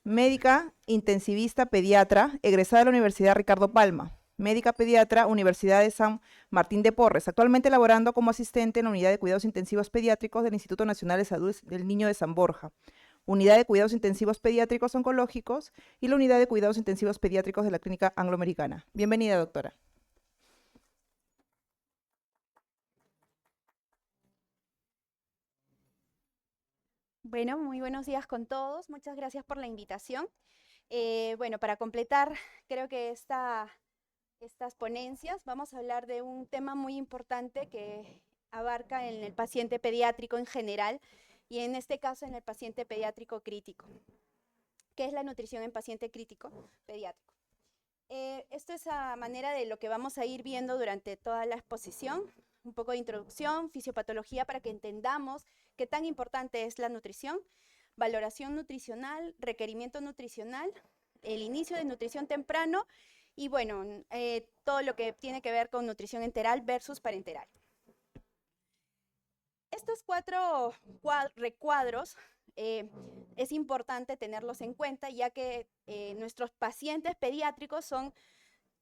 Médica intensivista pediatra, egresada de la Universidad Ricardo Palma. Médica pediatra, Universidad de San Martín de Porres, actualmente laborando como asistente en la Unidad de Cuidados Intensivos Pediátricos del Instituto Nacional de Salud del Niño de San Borja, Unidad de Cuidados Intensivos Pediátricos Oncológicos y la Unidad de Cuidados Intensivos Pediátricos de la Clínica Angloamericana. Bienvenida, doctora. Bueno, muy buenos días con todos. Muchas gracias por la invitación. Bueno, para completar, creo que estas ponencias vamos a hablar de un tema muy importante que abarca en el paciente pediátrico en general y en este caso en el paciente pediátrico crítico. ¿Qué es la nutrición en paciente crítico pediátrico? Esto es a manera de lo que vamos a ir viendo durante toda la exposición, un poco de introducción, fisiopatología para que entendamos qué tan importante es la nutrición, valoración nutricional, requerimiento nutricional, el inicio de nutrición temprano y bueno, todo lo que tiene que ver con nutrición enteral versus parenteral. Estos cuatro recuadros es importante tenerlos en cuenta ya que nuestros pacientes pediátricos son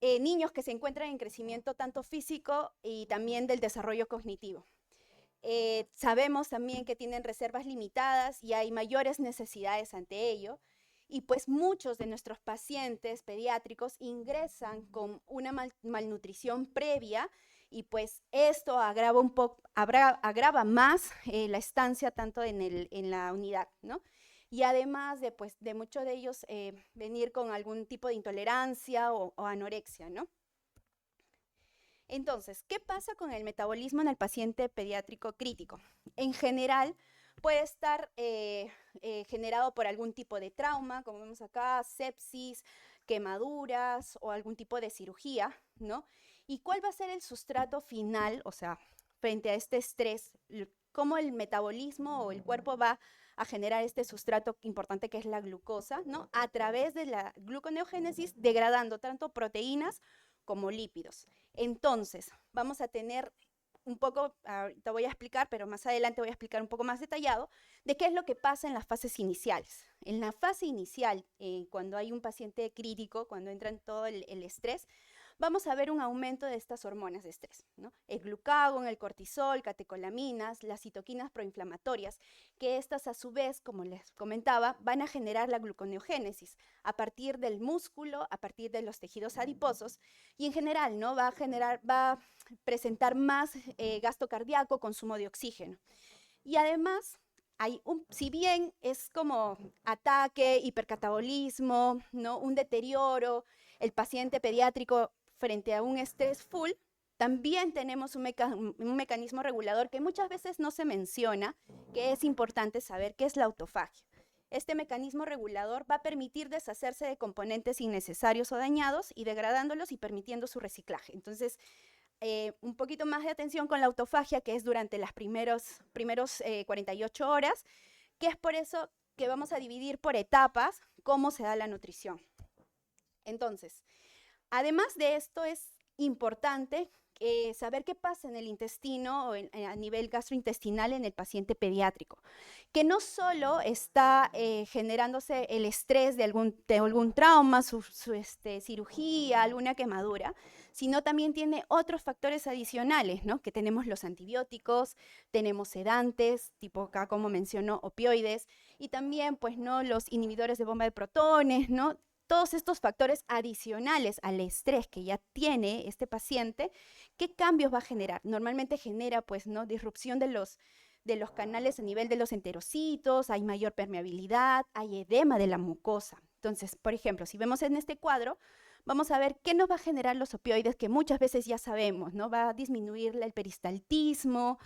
niños que se encuentran en crecimiento tanto físico y también del desarrollo cognitivo. Sabemos también que tienen reservas limitadas y hay mayores necesidades ante ello. Y pues muchos de nuestros pacientes pediátricos ingresan con una malnutrición previa y pues esto agrava más la estancia tanto en la unidad, ¿no? Y además de, pues, de muchos de ellos venir con algún tipo de intolerancia o anorexia, ¿no? Entonces, ¿qué pasa con el metabolismo en el paciente pediátrico crítico? En general, puede estar generado por algún tipo de trauma, como vemos acá, sepsis, quemaduras o algún tipo de cirugía, ¿no? ¿Y cuál va a ser el sustrato final, o sea, frente a este estrés? ¿Cómo el metabolismo o el cuerpo va a generar este sustrato importante que es la glucosa, ¿no? A través de la gluconeogénesis, degradando tanto proteínas como lípidos. Entonces, vamos a tener un poco, ahorita voy a explicar, pero más adelante voy a explicar un poco más detallado, de qué es lo que pasa en las fases iniciales. En la fase inicial, cuando hay un paciente crítico, cuando entra en todo el estrés, vamos a ver un aumento de estas hormonas de estrés, ¿no? El glucagón, el cortisol, catecolaminas, las citoquinas proinflamatorias, que estas a su vez, como les comentaba, van a generar la gluconeogénesis a partir del músculo, a partir de los tejidos adiposos y en general, ¿no? Va a presentar más gasto cardíaco, consumo de oxígeno. Y además, si bien es como ataque, hipercatabolismo, ¿no? Un deterioro, el paciente pediátrico frente a un estrés full, también tenemos un mecanismo regulador que muchas veces no se menciona, que es importante saber, que es la autofagia. Este mecanismo regulador va a permitir deshacerse de componentes innecesarios o dañados y degradándolos y permitiendo su reciclaje. Entonces, un poquito más de atención con la autofagia, que es durante las primeros 48 horas, que es por eso que vamos a dividir por etapas cómo se da la nutrición. Entonces, además de esto, es importante saber qué pasa en el intestino o a nivel gastrointestinal en el paciente pediátrico, que no solo está generándose el estrés de algún trauma, su cirugía, alguna quemadura, sino también tiene otros factores adicionales, ¿no? Que tenemos los antibióticos, tenemos sedantes, tipo acá como mencionó, opioides, y también pues no los inhibidores de bomba de protones, ¿no? Todos estos factores adicionales al estrés que ya tiene este paciente, ¿qué cambios va a generar? Normalmente genera, pues, ¿no? Disrupción de los canales a nivel de los enterocitos, hay mayor permeabilidad, hay edema de la mucosa. Entonces, por ejemplo, si vemos en este cuadro, vamos a ver qué nos va a generar los opioides, que muchas veces ya sabemos, ¿no? Va a disminuir el peristaltismo,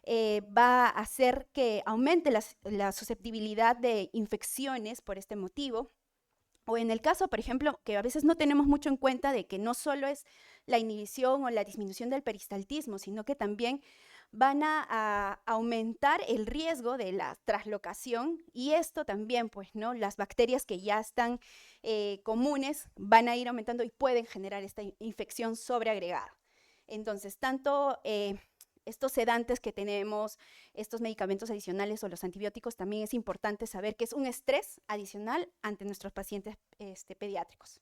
va a hacer que aumente la susceptibilidad de infecciones por este motivo. O en el caso, por ejemplo, que a veces no tenemos mucho en cuenta de que no solo es la inhibición o la disminución del peristaltismo, sino que también van a aumentar el riesgo de la traslocación y esto también, pues, ¿no? Las bacterias que ya están comunes van a ir aumentando y pueden generar esta infección sobreagregada. Entonces, tanto estos sedantes que tenemos, estos medicamentos adicionales o los antibióticos, también es importante saber que es un estrés adicional ante nuestros pacientes pediátricos.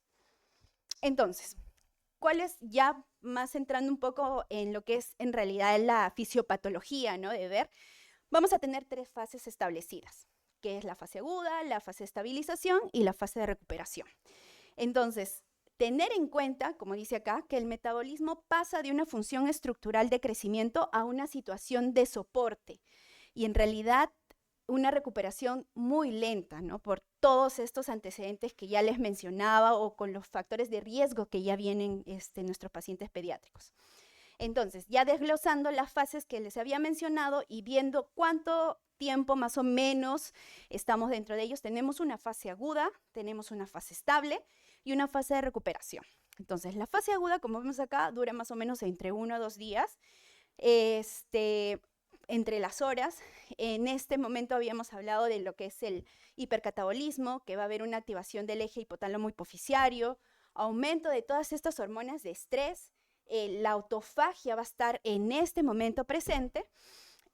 Entonces, ¿cuál es, ya más entrando un poco en lo que es en realidad la fisiopatología, ¿no? De ver, vamos a tener 3 fases establecidas, que es la fase aguda, la fase de estabilización y la fase de recuperación. Entonces, tener en cuenta, como dice acá, que el metabolismo pasa de una función estructural de crecimiento a una situación de soporte y en realidad una recuperación muy lenta, ¿no? Por todos estos antecedentes que ya les mencionaba o con los factores de riesgo que ya vienen nuestros pacientes pediátricos. Entonces, ya desglosando las fases que les había mencionado y viendo cuánto tiempo más o menos estamos dentro de ellos, tenemos una fase aguda, tenemos una fase estable y una fase de recuperación. Entonces, la fase aguda, como vemos acá, dura más o menos entre 1 a 2 días. Entre las horas, en este momento habíamos hablado de lo que es el hipercatabolismo, que va a haber una activación del eje hipotálamo hipoficiario, aumento de todas estas hormonas de estrés, la autofagia va a estar en este momento presente,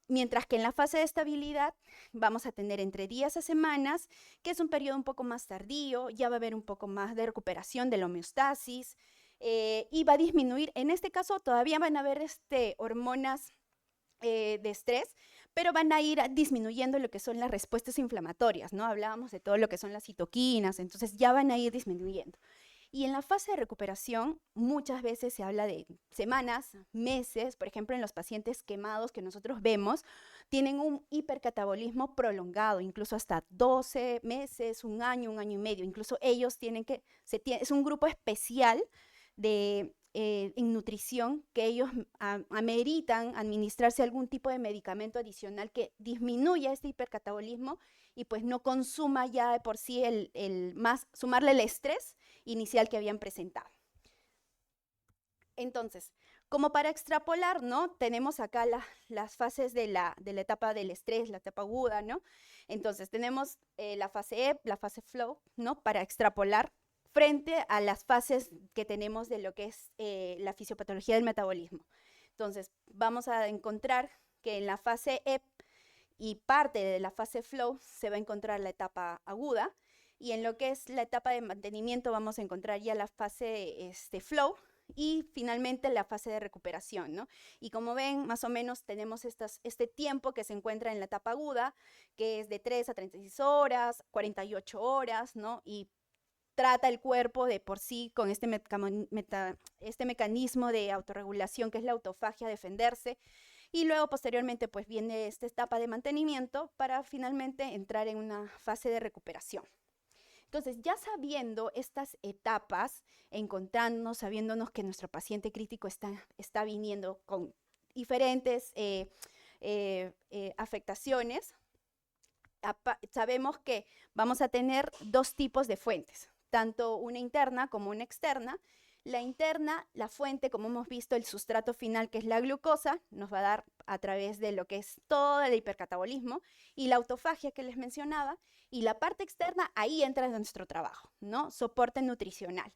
mientras que en la fase de estabilidad vamos a tener entre días a semanas, que es un periodo un poco más tardío, ya va a haber un poco más de recuperación de la homeostasis, y va a disminuir, en este caso todavía van a haber hormonas de estrés, pero van a ir disminuyendo lo que son las respuestas inflamatorias, ¿no? Hablábamos de todo lo que son las citoquinas, entonces ya van a ir disminuyendo. Y en la fase de recuperación muchas veces se habla de semanas, meses, por ejemplo en los pacientes quemados que nosotros vemos, tienen un hipercatabolismo prolongado, incluso hasta 12 meses, un año y medio, incluso ellos es un grupo especial en nutrición que ellos ameritan administrarse algún tipo de medicamento adicional que disminuya este hipercatabolismo y pues no consuma ya de por sí sumarle el estrés inicial que habían presentado. Entonces, como para extrapolar, ¿no? Tenemos acá las fases de la etapa del estrés, la etapa aguda, ¿no? Entonces, tenemos la fase EP, la fase flow, ¿no? Para extrapolar frente a las fases que tenemos de lo que es la fisiopatología del metabolismo. Entonces, vamos a encontrar que en la fase EP y parte de la fase flow se va a encontrar la etapa aguda, y en lo que es la etapa de mantenimiento vamos a encontrar ya la fase flow y finalmente la fase de recuperación, ¿no? Y como ven, más o menos tenemos este tiempo que se encuentra en la etapa aguda, que es de 3 a 36 horas, 48 horas, ¿no? Y trata el cuerpo de por sí con este mecanismo de autorregulación que es la autofagia, defenderse. Y luego posteriormente pues viene esta etapa de mantenimiento para finalmente entrar en una fase de recuperación. Entonces, ya sabiendo estas etapas, encontrándonos, sabiéndonos que nuestro paciente crítico está viniendo con diferentes afectaciones, sabemos que vamos a tener 2 tipos de fuentes, tanto una interna como una externa. La interna, la fuente, como hemos visto, el sustrato final, que es la glucosa, nos va a dar a través de lo que es todo el hipercatabolismo y la autofagia que les mencionaba. Y la parte externa, ahí entra nuestro trabajo, ¿no? Soporte nutricional.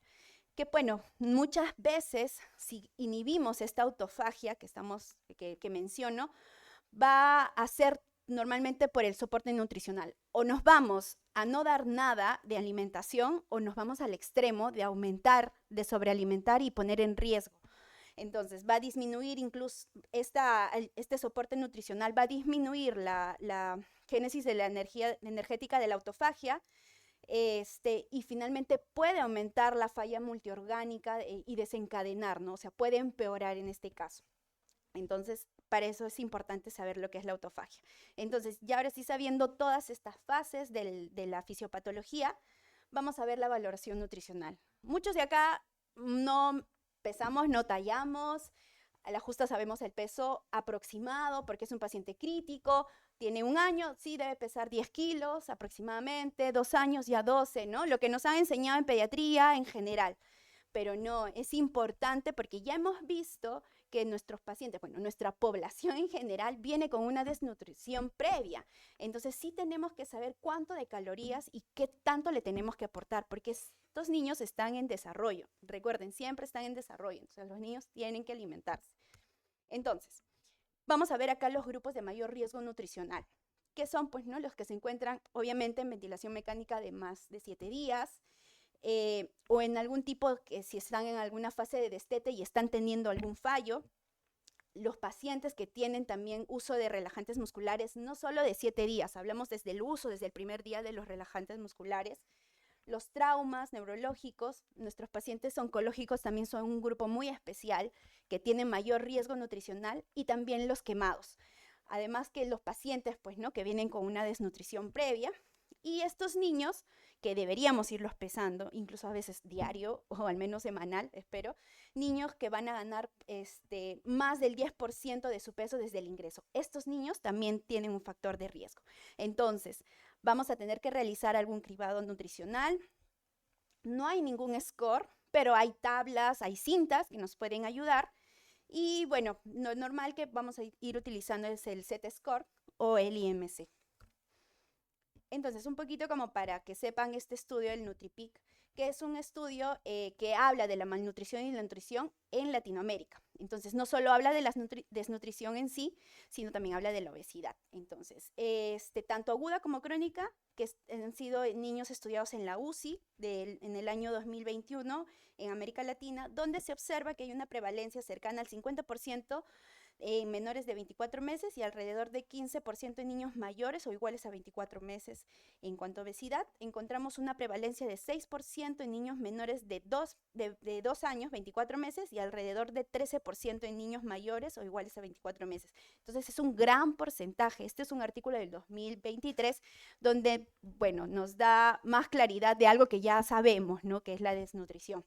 Que bueno, muchas veces, si inhibimos esta autofagia que menciono, va a ser normalmente por el soporte nutricional. O nos vamos a no dar nada de alimentación o nos vamos al extremo de aumentar, de sobrealimentar y poner en riesgo. Entonces va a disminuir incluso este soporte nutricional, va a disminuir la génesis de la energía energética de la autofagia, y finalmente puede aumentar la falla multiorgánica y desencadenar, ¿no? O sea, puede empeorar en este caso. Entonces, para eso es importante saber lo que es la autofagia. Entonces, ya ahora sí sabiendo todas estas fases de la fisiopatología, vamos a ver la valoración nutricional. Muchos de acá no pesamos, no tallamos, a la justa sabemos el peso aproximado porque es un paciente crítico, tiene 1 año, sí debe pesar 10 kilos aproximadamente, 2 años ya 12, ¿no? Lo que nos han enseñado en pediatría en general. Pero no, es importante porque ya hemos visto que nuestros pacientes, bueno, nuestra población en general viene con una desnutrición previa. Entonces sí tenemos que saber cuánto de calorías y qué tanto le tenemos que aportar, porque estos niños están en desarrollo. Recuerden, siempre están en desarrollo, entonces los niños tienen que alimentarse. Entonces, Vamos a ver acá los grupos de mayor riesgo nutricional, que son pues, ¿no? los que se encuentran obviamente en ventilación mecánica de más de 7 días, o en algún tipo, que si están en alguna fase de destete y están teniendo algún fallo. Los pacientes que tienen también uso de relajantes musculares, no solo de 7 días, hablamos desde el uso, desde el primer día de los relajantes musculares. Los traumas neurológicos, nuestros pacientes oncológicos también son un grupo muy especial que tiene mayor riesgo nutricional, y también los quemados. Además que los pacientes, pues, ¿no? que vienen con una desnutrición previa, y estos niños que deberíamos irlos pesando, incluso a veces diario o al menos semanal, espero, niños que van a ganar más del 10% de su peso desde el ingreso. Estos niños también tienen un factor de riesgo. Entonces, vamos a tener que realizar algún cribado nutricional. No hay ningún score, pero hay tablas, hay cintas que nos pueden ayudar. Y bueno, lo normal que vamos a ir utilizando es el Z-Score o el IMC. Entonces, un poquito como para que sepan este estudio del NutriPic, que es un estudio que habla de la malnutrición y la nutrición en Latinoamérica. Entonces, no solo habla de la desnutrición en sí, sino también habla de la obesidad. Entonces, tanto aguda como crónica, que han sido niños estudiados en la UCI en el año 2021 en América Latina, donde se observa que hay una prevalencia cercana al 50% en menores de 24 meses y alrededor de 15% en niños mayores o iguales a 24 meses. En cuanto a obesidad, encontramos una prevalencia de 6% en niños menores de 2 años, 24 meses, y alrededor de 13% en niños mayores o iguales a 24 meses. Entonces es un gran porcentaje. Este es un artículo del 2023 donde, bueno, nos da más claridad de algo que ya sabemos, ¿no? Que es la desnutrición.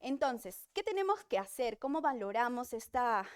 Entonces, ¿qué tenemos que hacer? ¿Cómo valoramos la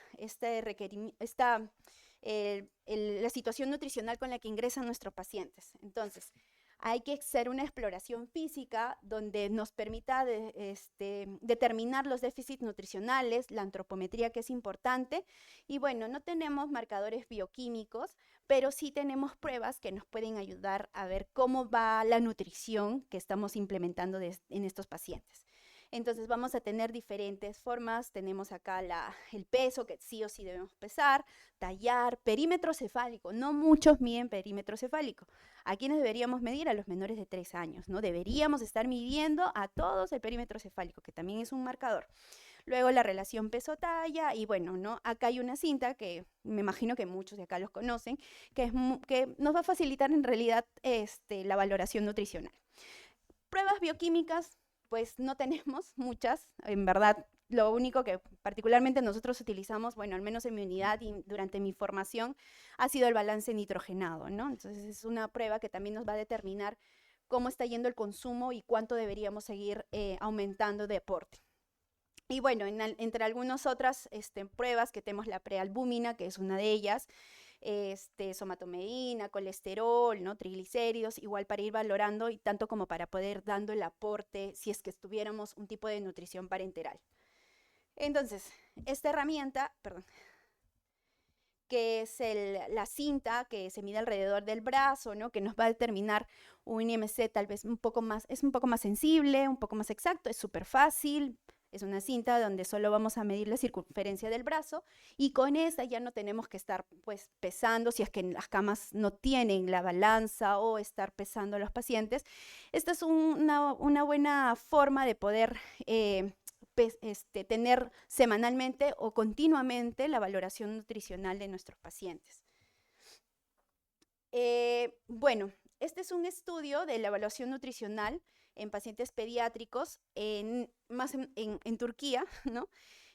situación nutricional con la que ingresan nuestros pacientes? Entonces, hay que hacer una exploración física donde nos permita determinar los déficits nutricionales, la antropometría, que es importante. Y bueno, no tenemos marcadores bioquímicos, pero sí tenemos pruebas que nos pueden ayudar a ver cómo va la nutrición que estamos implementando en estos pacientes. Entonces vamos a tener diferentes formas. Tenemos acá el peso, que sí o sí debemos pesar, tallar, perímetro cefálico. No muchos miden perímetro cefálico. ¿A quiénes deberíamos medir? A los menores de 3 años, ¿no? Deberíamos estar midiendo a todos el perímetro cefálico, que también es un marcador. Luego la relación peso-talla, y bueno, ¿no? Acá hay una cinta que me imagino que muchos de acá los conocen, que nos va a facilitar en realidad la valoración nutricional. Pruebas bioquímicas, pues no tenemos muchas, en verdad. Lo único que particularmente nosotros utilizamos, bueno, al menos en mi unidad y durante mi formación, ha sido el balance nitrogenado, ¿no? Entonces es una prueba que también nos va a determinar cómo está yendo el consumo y cuánto deberíamos seguir aumentando de aporte. Y bueno, entre algunas otras pruebas que tenemos la prealbúmina, que es una de ellas, somatomedina, colesterol, ¿no? Triglicéridos, igual para ir valorando y tanto como para poder dando el aporte si es que tuviéramos un tipo de nutrición parenteral. Entonces, esta herramienta, que es la cinta que se mide alrededor del brazo, ¿no? Que nos va a determinar un IMC tal vez es un poco más sensible, un poco más exacto, es súper fácil. Es una cinta donde solo vamos a medir la circunferencia del brazo, y con esa ya no tenemos que estar pues pesando si es que las camas no tienen la balanza o estar pesando a los pacientes. Esta es una buena forma de poder tener semanalmente o continuamente la valoración nutricional de nuestros pacientes. Bueno, este es un estudio de la evaluación nutricional en pacientes pediátricos, más en Turquía, ¿no?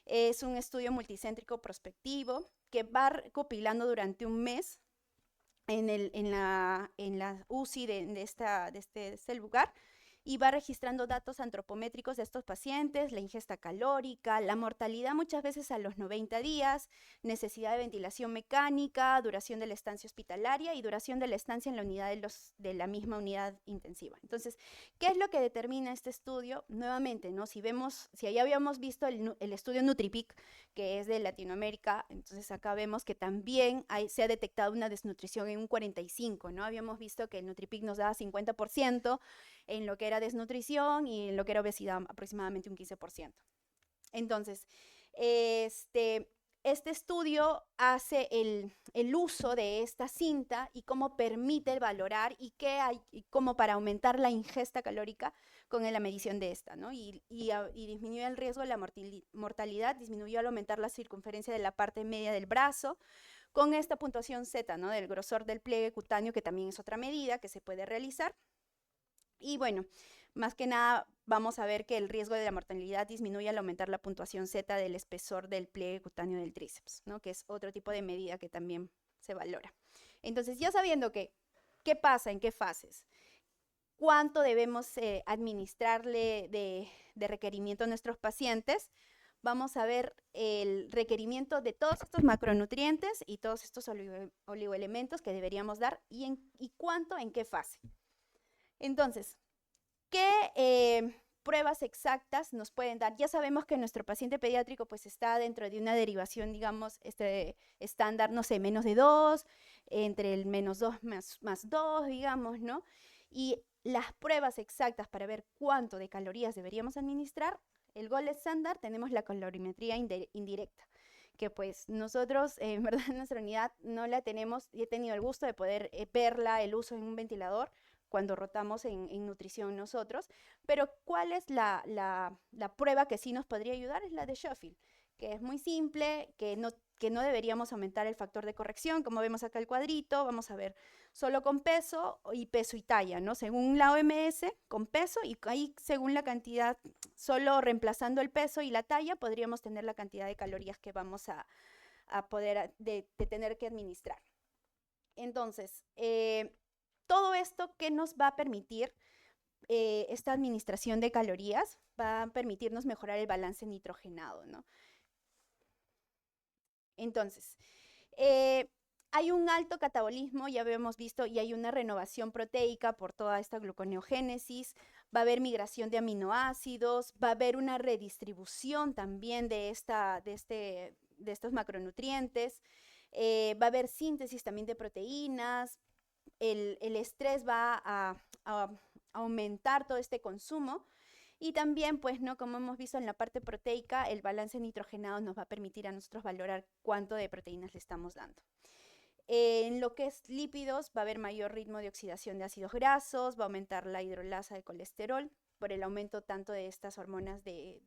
Es un estudio multicéntrico prospectivo que va recopilando durante un mes en la UCI de este lugar, y va registrando datos antropométricos de estos pacientes, la ingesta calórica, la mortalidad muchas veces a los 90 días, necesidad de ventilación mecánica, duración de la estancia hospitalaria y duración de la estancia en la unidad de la misma unidad intensiva. Entonces, ¿qué es lo que determina este estudio? Nuevamente, ¿no? Si allá habíamos visto el estudio NutriPic, que es de Latinoamérica, entonces acá vemos que también se ha detectado una desnutrición en un 45%, ¿no? Habíamos visto que el NutriPic nos daba 50% en lo que era desnutrición y en lo que era obesidad aproximadamente un 15%. Entonces, Este estudio hace el uso de esta cinta y cómo permite valorar y qué hay, y cómo para aumentar la ingesta calórica con la medición de esta, ¿no? Y disminuye el riesgo de la mortalidad, disminuyó al aumentar la circunferencia de la parte media del brazo, con esta puntuación Z, ¿no? Del grosor del pliegue cutáneo, que también es otra medida que se puede realizar. Y bueno, más que nada vamos a ver que el riesgo de la mortalidad disminuye al aumentar la puntuación Z del espesor del pliegue cutáneo del tríceps, ¿no? Que es otro tipo de medida que también se valora. Entonces, ya sabiendo qué pasa, en qué fases, cuánto debemos administrarle de requerimiento a nuestros pacientes, vamos a ver el requerimiento de todos estos macronutrientes y todos estos oligoelementos que deberíamos dar y cuánto en qué fase. Entonces, ¿qué pruebas exactas nos pueden dar? Ya sabemos que nuestro paciente pediátrico pues está dentro de una derivación, digamos, estándar, no sé, menos de 2, entre el menos 2 más 2, digamos, ¿no? Y las pruebas exactas para ver cuánto de calorías deberíamos administrar, el gold estándar, tenemos la calorimetría indirecta, que pues nosotros, en verdad, en nuestra unidad no la tenemos, y he tenido el gusto de poder verla, el uso en un ventilador, cuando rotamos en nutrición nosotros, pero ¿cuál es la prueba que sí nos podría ayudar? Es la de Schofield, que es muy simple, que no deberíamos aumentar el factor de corrección, como vemos acá el cuadrito, vamos a ver solo con peso y talla, ¿no? Según la OMS, con peso, y ahí según la cantidad, solo reemplazando el peso y la talla, podríamos tener la cantidad de calorías que vamos a poder de tener que administrar. Entonces, todo esto que nos va a permitir esta administración de calorías va a permitirnos mejorar el balance nitrogenado, ¿no? Entonces, hay un alto catabolismo, ya habíamos visto, y hay una renovación proteica por toda esta gluconeogénesis, va a haber migración de aminoácidos, va a haber una redistribución también de estos macronutrientes, va a haber síntesis también de proteínas, el estrés va a aumentar todo este consumo. Y también, pues, ¿no? Como hemos visto en la parte proteica, el balance nitrogenado nos va a permitir a nosotros valorar cuánto de proteínas le estamos dando. En lo que es lípidos, va a haber mayor ritmo de oxidación de ácidos grasos, va a aumentar la hidrolasa de colesterol por el aumento tanto de estas hormonas de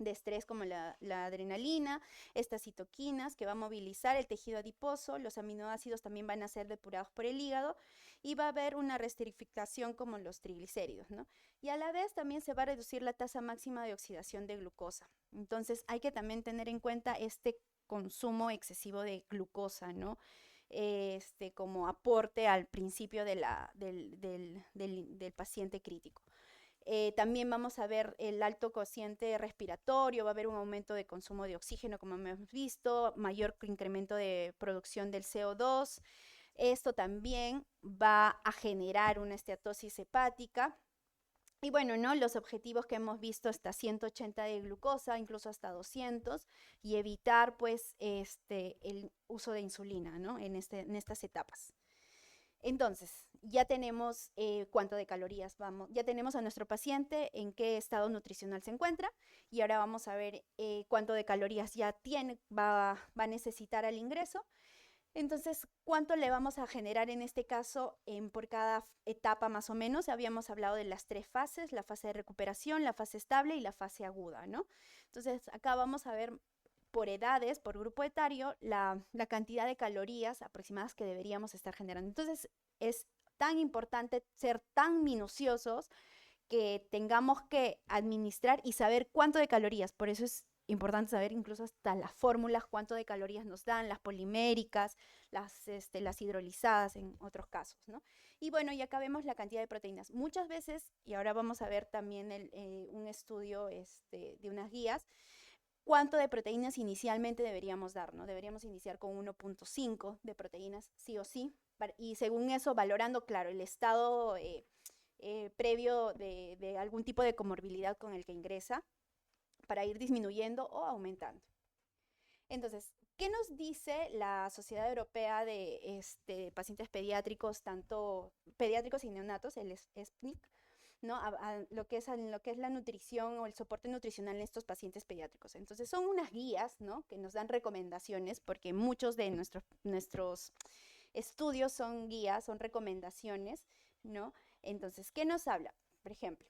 estrés como la adrenalina, estas citoquinas que va a movilizar el tejido adiposo, los aminoácidos también van a ser depurados por el hígado y va a haber una reesterificación como los triglicéridos, ¿no? Y a la vez también se va a reducir la tasa máxima de oxidación de glucosa. Entonces hay que también tener en cuenta este consumo excesivo de glucosa, ¿no? Como aporte al principio del paciente crítico. También vamos a ver el alto cociente respiratorio, va a haber un aumento de consumo de oxígeno, como hemos visto, mayor incremento de producción del CO2. Esto también va a generar una esteatosis hepática. Y bueno, ¿no? Los objetivos que hemos visto hasta 180 de glucosa, incluso hasta 200, y evitar pues el uso de insulina, ¿no? En estas etapas. Entonces, ya tenemos cuánto de calorías vamos, ya tenemos a nuestro paciente en qué estado nutricional se encuentra y ahora vamos a ver cuánto de calorías ya va a necesitar al ingreso. Entonces, ¿cuánto le vamos a generar en este caso por cada etapa más o menos? Habíamos hablado de las 3 fases, la fase de recuperación, la fase estable y la fase aguda, ¿no? Entonces, acá vamos a ver por edades, por grupo etario, la cantidad de calorías aproximadas que deberíamos estar generando. Entonces, es tan importante ser tan minuciosos que tengamos que administrar y saber cuánto de calorías. Por eso es importante saber incluso hasta las fórmulas, cuánto de calorías nos dan, las poliméricas, las hidrolizadas en otros casos, ¿no? Y bueno, y acá vemos la cantidad de proteínas. Muchas veces, y ahora vamos a ver también un estudio de unas guías, cuánto de proteínas inicialmente deberíamos dar, ¿no? Deberíamos iniciar con 1.5 de proteínas, sí o sí, y según eso, valorando, claro, el estado previo de algún tipo de comorbilidad con el que ingresa, para ir disminuyendo o aumentando. Entonces, ¿qué nos dice la Sociedad Europea de Pacientes Pediátricos, tanto pediátricos y neonatos, el SPNIC? ¿no? A lo que es la nutrición o el soporte nutricional en estos pacientes pediátricos. Entonces son unas guías, ¿no? Que nos dan recomendaciones, porque muchos de nuestros estudios son guías, son recomendaciones, ¿no? Entonces, ¿qué nos habla? Por ejemplo,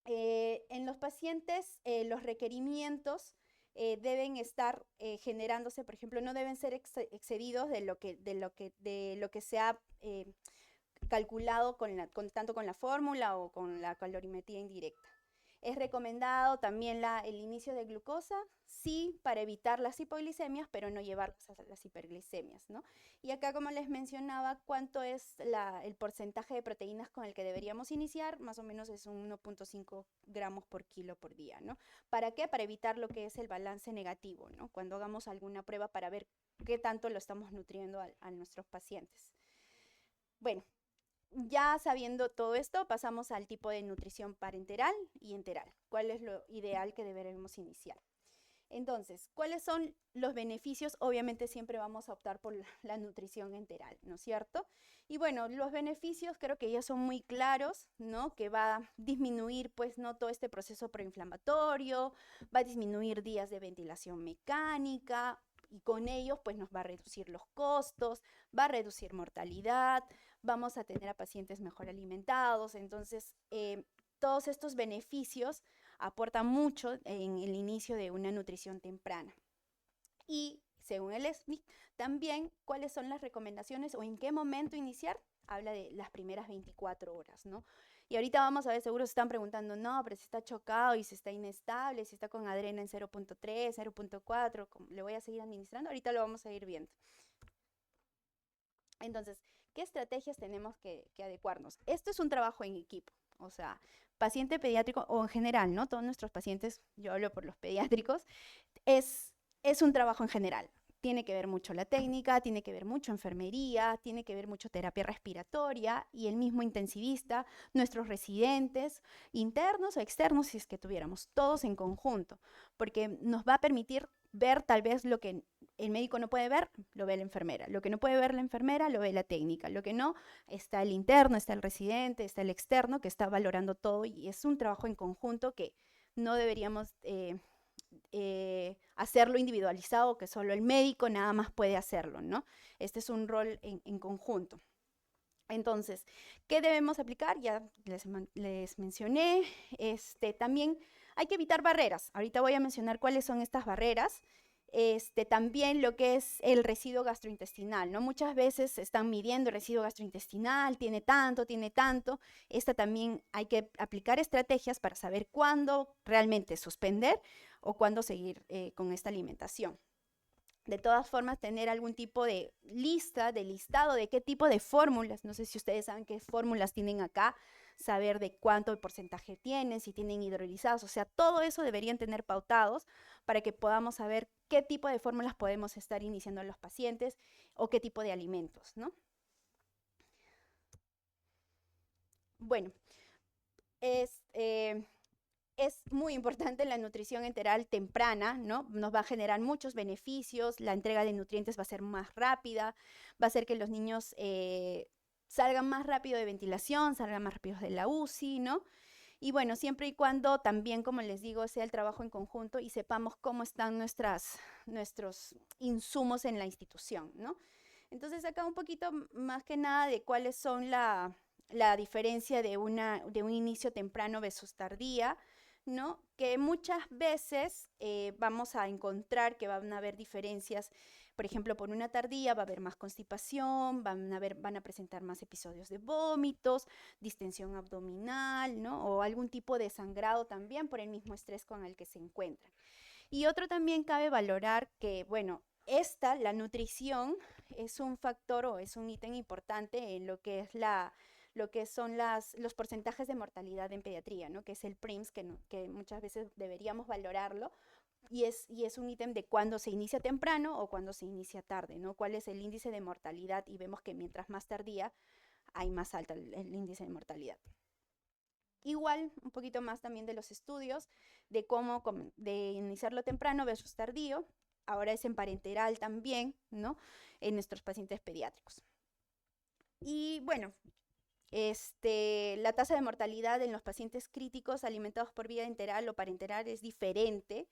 en los pacientes los requerimientos deben estar generándose, por ejemplo, no deben ser excedidos de lo que se ha calculado tanto con la fórmula o con la calorimetría indirecta. Es recomendado también el inicio de glucosa, sí, para evitar las hipoglicemias, pero no llevarlas a las hiperglicemias, ¿no? Y acá, como les mencionaba, cuánto es el porcentaje de proteínas con el que deberíamos iniciar, más o menos es un 1.5 gramos por kilo por día, ¿no? ¿Para qué? Para evitar lo que es el balance negativo, ¿no? Cuando hagamos alguna prueba para ver qué tanto lo estamos nutriendo a nuestros pacientes. Bueno, ya sabiendo todo esto, pasamos al tipo de nutrición parenteral y enteral. ¿Cuál es lo ideal que deberemos iniciar? Entonces, ¿cuáles son los beneficios? Obviamente siempre vamos a optar por la nutrición enteral, ¿no es cierto? Y bueno, los beneficios creo que ya son muy claros, ¿no? Que va a disminuir, pues, no todo este proceso proinflamatorio, va a disminuir días de ventilación mecánica, y con ellos, pues, nos va a reducir los costos, va a reducir mortalidad, vamos a tener a pacientes mejor alimentados. Entonces, todos estos beneficios aportan mucho en el inicio de una nutrición temprana. Y según el SNIC, también cuáles son las recomendaciones o en qué momento iniciar, habla de las primeras 24 horas, ¿no? Y ahorita vamos a ver, seguro se están preguntando, no, pero si está chocado y si está inestable, si está con adrena en 0.3, 0.4, ¿le voy a seguir administrando? Ahorita lo vamos a ir viendo. Entonces, ¿qué estrategias tenemos que adecuarnos? Esto es un trabajo en equipo, o sea, paciente pediátrico o en general, ¿no? Todos nuestros pacientes, yo hablo por los pediátricos, es un trabajo en general. Tiene que ver mucho la técnica, tiene que ver mucho enfermería, tiene que ver mucho terapia respiratoria y el mismo intensivista, nuestros residentes, internos o externos, si es que tuviéramos, todos en conjunto, porque nos va a permitir ver tal vez lo que el médico no puede ver, lo ve la enfermera. Lo que no puede ver la enfermera, lo ve la técnica. Lo que no, está el interno, está el residente, está el externo, que está valorando todo, y es un trabajo en conjunto que no deberíamos hacerlo individualizado, que solo el médico nada más puede hacerlo, ¿no? Este es un rol en conjunto. Entonces, ¿qué debemos aplicar? Ya les mencioné. También hay que evitar barreras. Ahorita voy a mencionar cuáles son estas barreras. También lo que es el residuo gastrointestinal, ¿no? Muchas veces se están midiendo el residuo gastrointestinal, tiene tanto, tiene tanto. También hay que aplicar estrategias para saber cuándo realmente suspender o cuándo seguir con esta alimentación. De todas formas, tener algún tipo de listado de qué tipo de fórmulas, no sé si ustedes saben qué fórmulas tienen acá, saber de cuánto porcentaje tienen, si tienen hidrolizados, o sea, todo eso deberían tener pautados para que podamos saber qué tipo de fórmulas podemos estar iniciando a los pacientes o qué tipo de alimentos, ¿no? Bueno, es muy importante la nutrición enteral temprana, ¿no? Nos va a generar muchos beneficios, la entrega de nutrientes va a ser más rápida, va a hacer que los niños salgan más rápido de ventilación, salgan más rápido de la UCI, ¿no? Y bueno, siempre y cuando también, como les digo, sea el trabajo en conjunto y sepamos cómo están nuestros insumos en la institución, ¿no? Entonces acá un poquito más que nada de cuáles son la diferencia de un inicio temprano versus tardía, ¿no? Que muchas veces vamos a encontrar que van a haber diferencias. Por ejemplo, por una tardía va a haber más constipación, van a presentar más episodios de vómitos, distensión abdominal, ¿no? O algún tipo de sangrado también por el mismo estrés con el que se encuentran. Y otro también cabe valorar que, bueno, la nutrición es un factor o es un ítem importante en lo que son los porcentajes de mortalidad en pediatría, ¿no? Que es el PRIMS, que muchas veces deberíamos valorarlo, y es un ítem de cuándo se inicia temprano o cuándo se inicia tarde, ¿no? ¿Cuál es el índice de mortalidad? Y vemos que mientras más tardía, hay más alto el índice de mortalidad. Igual, un poquito más también de los estudios, de iniciarlo temprano versus tardío. Ahora es en parenteral también, ¿no? En nuestros pacientes pediátricos. Y bueno, La tasa de mortalidad en los pacientes críticos alimentados por vía enteral o parenteral es diferente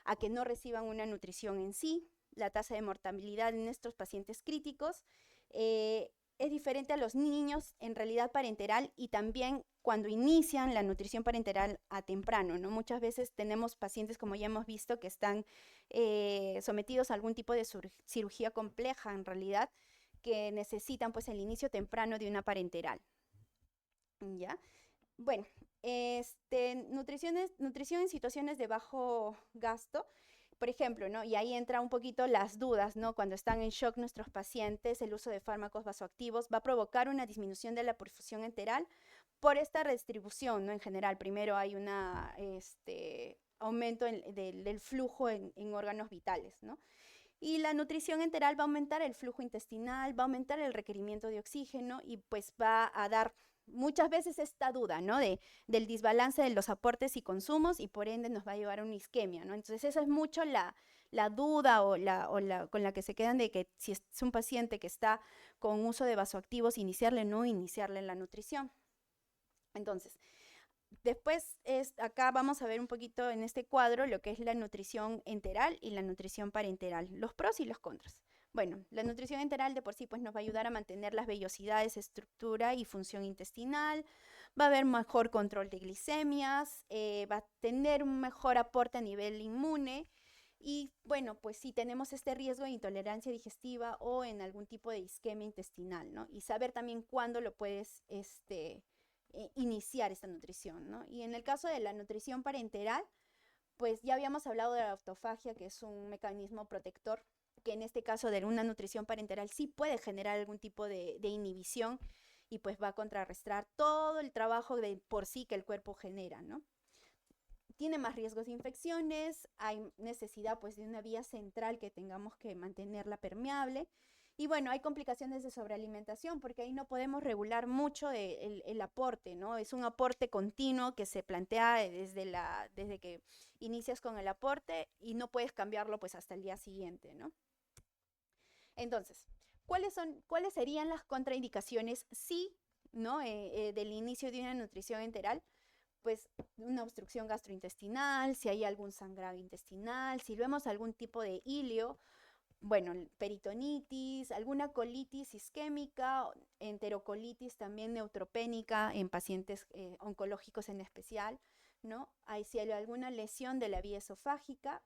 a que no reciban una nutrición en sí. La tasa de mortalidad en estos pacientes críticos es diferente a los niños en realidad parenteral y también cuando inician la nutrición parenteral a temprano, ¿no? Muchas veces tenemos pacientes, como ya hemos visto, que están sometidos a algún tipo de cirugía compleja en realidad, que necesitan pues el inicio temprano de una parenteral. ¿Ya? Bueno, nutrición en situaciones de bajo gasto, por ejemplo, ¿no? Y ahí entra un poquito las dudas, ¿no? Cuando están en shock nuestros pacientes, el uso de fármacos vasoactivos va a provocar una disminución de la perfusión enteral por esta redistribución, ¿no? En general, primero hay un aumento del flujo en órganos vitales, ¿no? Y la nutrición enteral va a aumentar el flujo intestinal, va a aumentar el requerimiento de oxígeno y pues va a dar muchas veces esta duda, ¿no? Del desbalance de los aportes y consumos y por ende nos va a llevar a una isquemia, ¿no? Entonces esa es mucho la duda con la que se quedan de que si es un paciente que está con uso de vasoactivos, iniciarle o no iniciarle la nutrición. Entonces, después acá vamos a ver un poquito en este cuadro lo que es la nutrición enteral y la nutrición parenteral, los pros y los contras. Bueno, la nutrición enteral de por sí pues nos va a ayudar a mantener las vellosidades, estructura y función intestinal, va a haber mejor control de glicemias, va a tener un mejor aporte a nivel inmune y bueno, pues si tenemos este riesgo de intolerancia digestiva o en algún tipo de isquemia intestinal, ¿no? Y saber también cuándo lo puedes, iniciar esta nutrición, ¿no? Y en el caso de la nutrición parenteral, pues ya habíamos hablado de la autofagia, que es un mecanismo protector, que en este caso de una nutrición parenteral sí puede generar algún tipo de inhibición y pues va a contrarrestar todo el trabajo de por sí que el cuerpo genera, ¿no? Tiene más riesgos de infecciones, hay necesidad pues de una vía central que tengamos que mantenerla permeable. Y bueno, hay complicaciones de sobrealimentación porque ahí no podemos regular mucho el aporte, ¿no? Es un aporte continuo que se plantea desde que inicias con el aporte y no puedes cambiarlo pues hasta el día siguiente, ¿no? Entonces, ¿cuáles serían las contraindicaciones sí, ¿no? Del inicio de una nutrición enteral? Pues una obstrucción gastrointestinal, si hay algún sangrado intestinal, si vemos algún tipo de ilio, bueno, peritonitis, alguna colitis isquémica, enterocolitis también neutropénica en pacientes oncológicos en especial, ¿no? Si hay alguna lesión de la vía esofágica.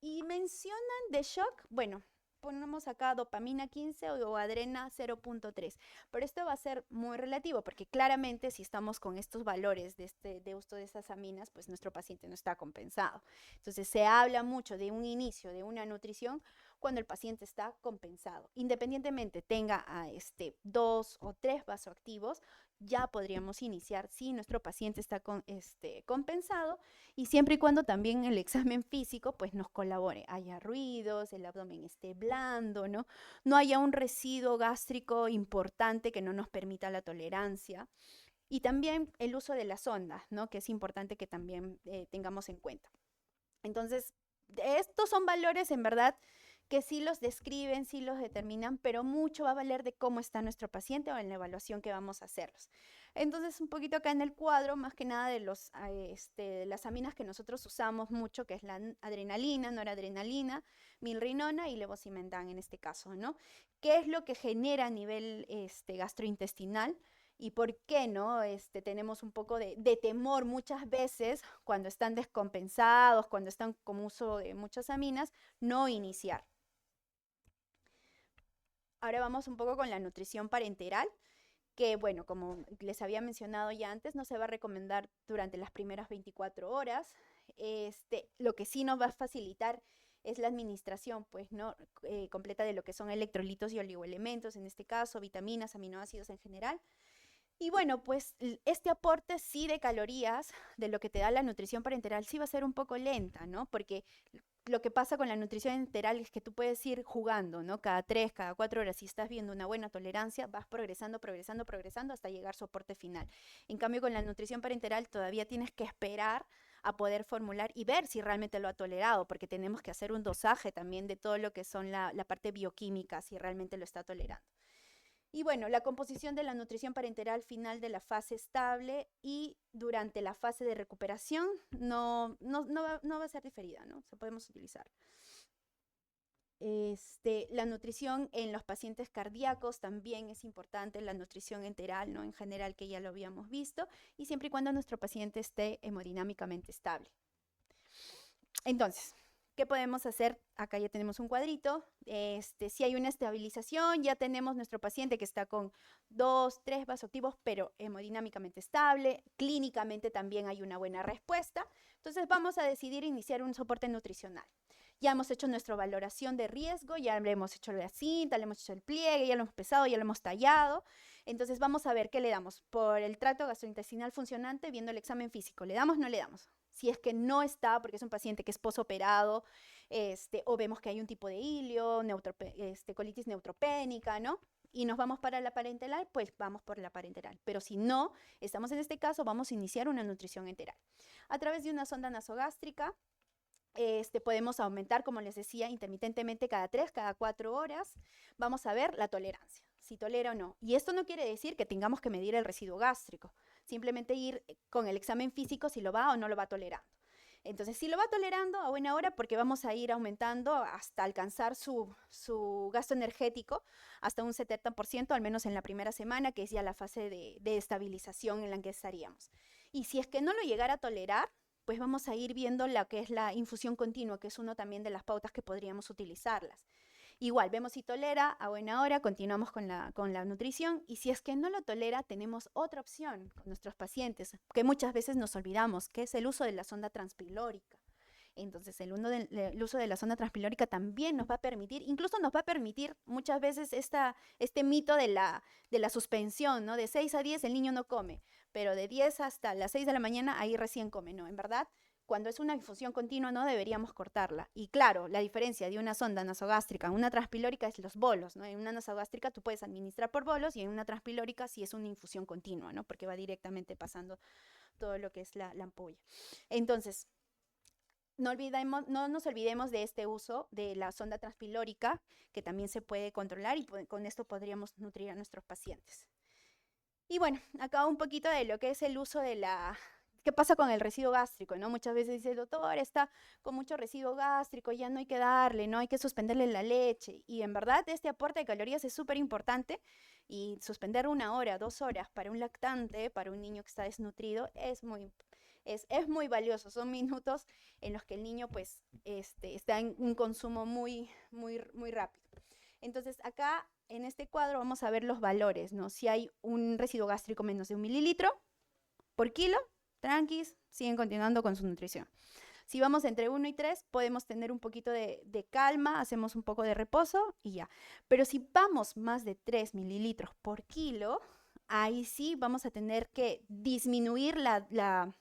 Y mencionan de shock, bueno, ponemos acá dopamina 15 o adrena 0.3, pero esto va a ser muy relativo porque claramente si estamos con estos valores de uso de estas aminas, pues nuestro paciente no está compensado. Entonces se habla mucho de un inicio de una nutrición cuando el paciente está compensado. Independientemente tenga 2 o 3 vasoactivos, ya podríamos iniciar si nuestro paciente está compensado y siempre y cuando también el examen físico pues nos colabore, haya ruidos, el abdomen esté blando, ¿no? No haya un residuo gástrico importante que no nos permita la tolerancia. Y también el uso de las sondas, ¿no? Que es importante que también tengamos en cuenta. Entonces, estos son valores en verdad que sí los describen, sí los determinan, pero mucho va a valer de cómo está nuestro paciente o en la evaluación que vamos a hacerlos. Entonces, un poquito acá en el cuadro, más que nada de las aminas que nosotros usamos mucho, que es la adrenalina, noradrenalina, milrinona y levosimendan en este caso, ¿no? ¿Qué es lo que genera a nivel gastrointestinal? Y por qué, ¿no? Tenemos un poco de temor muchas veces cuando están descompensados, cuando están con uso de muchas aminas, no iniciar. Ahora vamos un poco con la nutrición parenteral, que bueno, como les había mencionado ya antes, no se va a recomendar durante las primeras 24 horas. Lo que sí nos va a facilitar es la administración, pues, ¿no? Completa de lo que son electrolitos y oligoelementos, en este caso, vitaminas, aminoácidos en general. Y bueno, pues este aporte sí de calorías de lo que te da la nutrición parenteral sí va a ser un poco lenta, ¿no? Porque lo que pasa con la nutrición enteral es que tú puedes ir jugando, ¿no? Cada 3, cada 4 horas, si estás viendo una buena tolerancia, vas progresando, progresando, progresando hasta llegar a soporte final. En cambio, con la nutrición parenteral todavía tienes que esperar a poder formular y ver si realmente lo ha tolerado, porque tenemos que hacer un dosaje también de todo lo que son la parte bioquímica, si realmente lo está tolerando. Y bueno, la composición de la nutrición parenteral final de la fase estable y durante la fase de recuperación no va a ser diferida, ¿no? O sea, podemos utilizar. La nutrición en los pacientes cardíacos también es importante, la nutrición enteral, ¿no? En general, que ya lo habíamos visto, y siempre y cuando nuestro paciente esté hemodinámicamente estable. Entonces, ¿qué podemos hacer? Acá ya tenemos un cuadrito. Si hay una estabilización, ya tenemos nuestro paciente que está con 2, 3 vasoactivos, pero hemodinámicamente estable. Clínicamente también hay una buena respuesta. Entonces vamos a decidir iniciar un soporte nutricional. Ya hemos hecho nuestra valoración de riesgo, ya le hemos hecho la cinta, le hemos hecho el pliegue, ya lo hemos pesado, ya lo hemos tallado. Entonces vamos a ver qué le damos. Por el tracto gastrointestinal funcionante, viendo el examen físico, ¿le damos o no le damos? Si es que no está, porque es un paciente que es posoperado, o vemos que hay un tipo de ilio, colitis neutropénica, ¿no? Y nos vamos para la parenteral, pues vamos por la parenteral. Pero si no, estamos en este caso, vamos a iniciar una nutrición enteral. A través de una sonda nasogástrica, podemos aumentar, como les decía, intermitentemente cada 3, cada 4 horas. Vamos a ver la tolerancia, si tolera o no. Y esto no quiere decir que tengamos que medir el residuo gástrico, simplemente ir con el examen físico si lo va o no lo va tolerando. Entonces, si lo va tolerando a buena hora, porque vamos a ir aumentando hasta alcanzar su gasto energético hasta un 70%, al menos en la primera semana, que es ya la fase de estabilización en la que estaríamos. Y si es que no lo llegara a tolerar, pues vamos a ir viendo lo que es la infusión continua, que es uno también de las pautas que podríamos utilizarlas. Igual, vemos si tolera, a buena hora, continuamos con la nutrición, y si es que no lo tolera, tenemos otra opción con nuestros pacientes, que muchas veces nos olvidamos, que es el uso de la sonda transpilórica. Entonces, el uso de la sonda transpilórica también nos va a permitir, incluso nos va a permitir muchas veces este mito de la suspensión, ¿no? De 6 a 10 el niño no come, pero de 10 hasta las 6 de la mañana ahí recién come, ¿no? En verdad, cuando es una infusión continua no deberíamos cortarla. Y claro, la diferencia de una sonda nasogástrica a una transpilórica es los bolos, ¿no? En una nasogástrica tú puedes administrar por bolos y en una transpilórica sí es una infusión continua, ¿no? Porque va directamente pasando todo lo que es la ampolla. Entonces, no nos olvidemos de este uso de la sonda transpilórica, que también se puede controlar, y con esto podríamos nutrir a nuestros pacientes. Y bueno, acá un poquito de lo que es el uso de ¿qué pasa con el residuo gástrico, no? Muchas veces dice, doctor, está con mucho residuo gástrico, ya no hay que darle, no hay que suspenderle la leche. Y en verdad este aporte de calorías es súper importante, y suspender 1 hora, 2 horas para un lactante, para un niño que está desnutrido, es muy valioso. Son minutos en los que el niño pues está en un consumo muy, muy, muy rápido. Entonces acá en este cuadro vamos a ver los valores, ¿no? Si hay un residuo gástrico menos de 1 mililitro por kilo, tranquis, siguen continuando con su nutrición. Si vamos entre 1 y 3, podemos tener un poquito de calma, hacemos un poco de reposo y ya. Pero si vamos más de 3 mililitros por kilo, ahí sí vamos a tener que disminuir la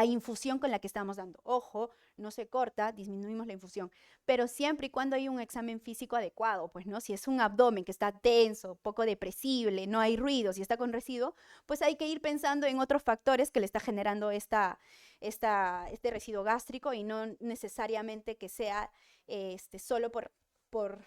infusión con la que estamos dando. Ojo, no se corta, disminuimos la infusión, pero siempre y cuando hay un examen físico adecuado, pues, ¿no? Si es un abdomen que está tenso, poco depresible, no hay ruido, si está con residuo, pues hay que ir pensando en otros factores que le está generando este residuo gástrico, y no necesariamente que sea solo por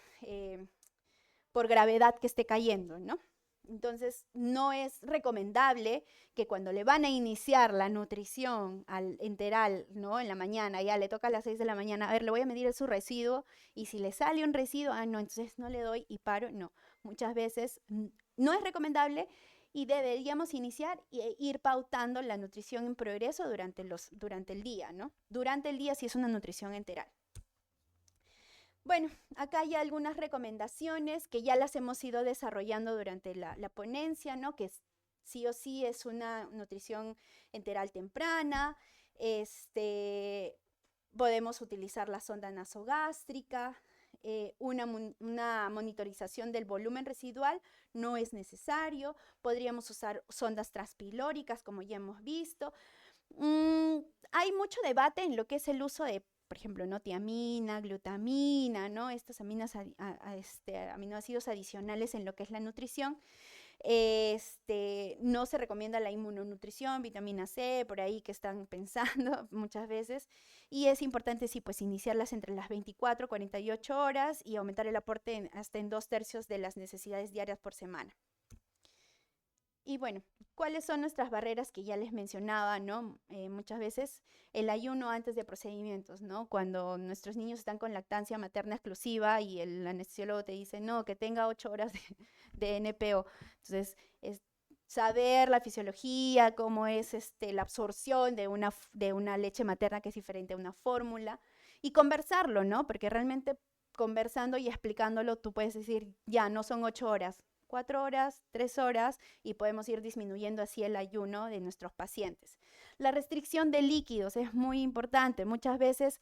gravedad que esté cayendo, ¿no? Entonces, no es recomendable que cuando le van a iniciar la nutrición al enteral, ¿no? En la mañana, ya le toca a las 6 de la mañana, a ver, le voy a medir su residuo, y si le sale un residuo, no, entonces no le doy y paro. No, muchas veces no es recomendable, y deberíamos iniciar e ir pautando la nutrición en progreso durante el día, ¿no? Durante el día sí es una nutrición enteral. Bueno, acá hay algunas recomendaciones que ya las hemos ido desarrollando durante la ponencia, ¿no? Que sí o sí es una nutrición enteral temprana. Podemos utilizar la sonda nasogástrica. Una monitorización del volumen residual no es necesario. Podríamos usar sondas transpilóricas, como ya hemos visto. Hay mucho debate en lo que es el uso de, por ejemplo, ¿no? Tiamina, glutamina, ¿no? Estos aminoácidos adicionales en lo que es la nutrición. No se recomienda la inmunonutrición, vitamina C, por ahí que están pensando muchas veces. Y es importante, sí, pues iniciarlas entre las 24 y 48 horas y aumentar el aporte hasta en 2/3 de las necesidades diarias por semana. Y bueno, ¿cuáles son nuestras barreras que ya les mencionaba, ¿no? Muchas veces el ayuno antes de procedimientos, ¿no? Cuando nuestros niños están con lactancia materna exclusiva y el anestesiólogo te dice, no, que tenga 8 horas de NPO. Entonces, es saber la fisiología, cómo es la absorción de una leche materna que es diferente a una fórmula, y conversarlo, ¿no? Porque realmente conversando y explicándolo, tú puedes decir, ya, no son 8 horas, 4 horas, 3 horas, y podemos ir disminuyendo así el ayuno de nuestros pacientes. La restricción de líquidos es muy importante. Muchas veces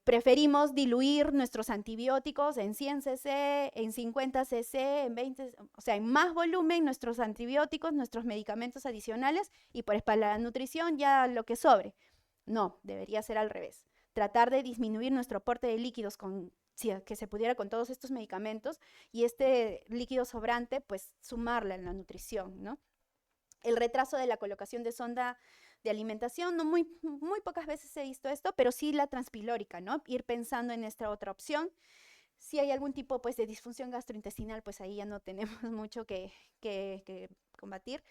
preferimos diluir nuestros antibióticos en 100 cc, en 50 cc, en 20, o sea, en más volumen nuestros antibióticos, nuestros medicamentos adicionales, y pues para la nutrición ya lo que sobre. No, debería ser al revés. Tratar de disminuir nuestro aporte de líquidos que se pudiera con todos estos medicamentos, y este líquido sobrante, pues sumarle en la nutrición, ¿no? El retraso de la colocación de sonda de alimentación, no muy pocas veces he visto esto, pero sí la transpilórica, ¿no? Ir pensando en esta otra opción. Si hay algún tipo pues, de disfunción gastrointestinal, pues ahí ya no tenemos mucho que combatir.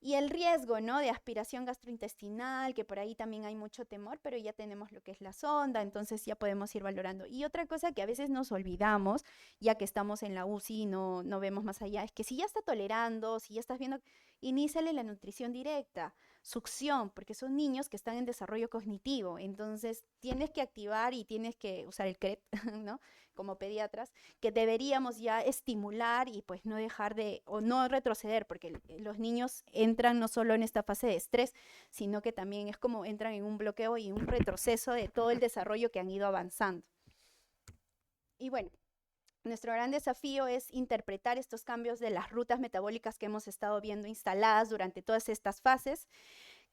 Y el riesgo, ¿no? De aspiración gastrointestinal, que por ahí también hay mucho temor, pero ya tenemos lo que es la sonda, entonces ya podemos ir valorando. Y otra cosa que a veces nos olvidamos, ya que estamos en la UCI y no vemos más allá, es que si ya está tolerando, si ya estás viendo, iníciale la nutrición directa, succión, porque son niños que están en desarrollo cognitivo, entonces tienes que activar y tienes que usar el CRET, ¿no? Como pediatras, que deberíamos ya estimular y pues no dejar o no retroceder, porque los niños entran no solo en esta fase de estrés, sino que también es como entran en un bloqueo y un retroceso de todo el desarrollo que han ido avanzando. Y bueno, nuestro gran desafío es interpretar estos cambios de las rutas metabólicas que hemos estado viendo instaladas durante todas estas fases,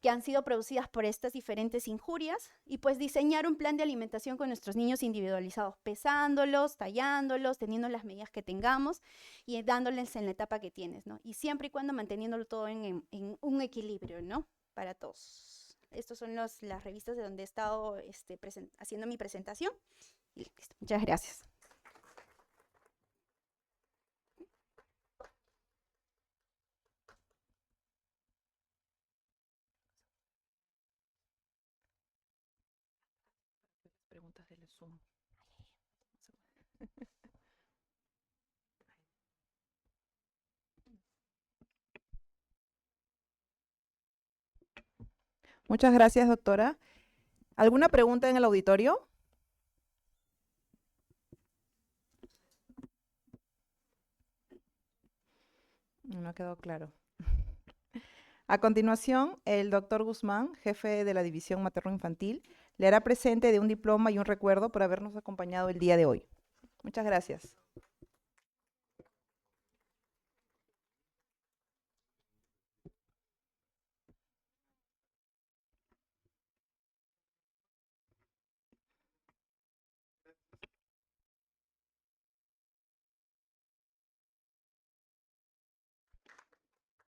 que han sido producidas por estas diferentes injurias, y pues diseñar un plan de alimentación con nuestros niños individualizados, pesándolos, tallándolos, teniendo las medidas que tengamos y dándoles en la etapa que tienes, ¿no? Y siempre y cuando manteniéndolo todo en un equilibrio, ¿no? Para todos. Estas son las revistas de donde he estado haciendo mi presentación. Y listo. Muchas gracias. Preguntas del Zoom. Muchas gracias, doctora. ¿Alguna pregunta en el auditorio? No ha quedado claro. A continuación, el doctor Guzmán, jefe de la División Materno-Infantil, le hará presente de un diploma y un recuerdo por habernos acompañado el día de hoy. Muchas gracias.